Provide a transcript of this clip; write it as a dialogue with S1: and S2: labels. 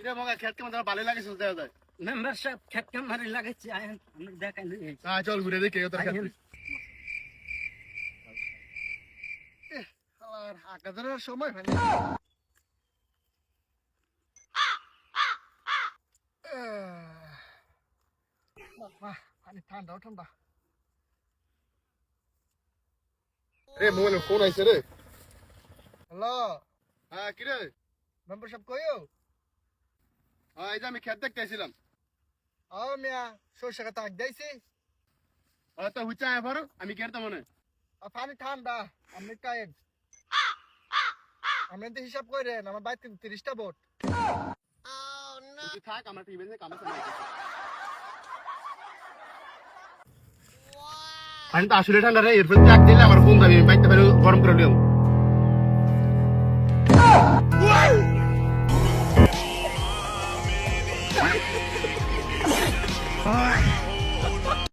S1: এটা মগা খেত কেমন ভালো লাগে চলতে যায়
S2: মেম্বার সাহেব খেত কামারি লাগাচ্ছি আয়ন দেখাই
S1: হ্যাঁ চল ঘুরে দেখি তোর খেত আর আকাদের সময় হয় না পানি ঠান্ডা ঠান্ডা রে মোবাইলে ফোন আইছে রে হ্যালো হ্যাঁ কি রে মেম্বার সাহেব কইও হ্যাঁ এই যে আমি খেত দেখতে আইছিলাম মিয়া সরষে কাটা দিয়েছি তো হুচা এবার আমি কেরতে মনে পানি ঠান্ডা আপনি টাইম আপনি তো হিসাব করেন আমার বাইরে 30টা ভোট থাক আমার টিভি কামে পানি তো আসলে ঠান্ডা রে এরপর চাক দিলে আমার ফোন যাবে আমি বাইতে ফেলে গরম করে নিও Bye.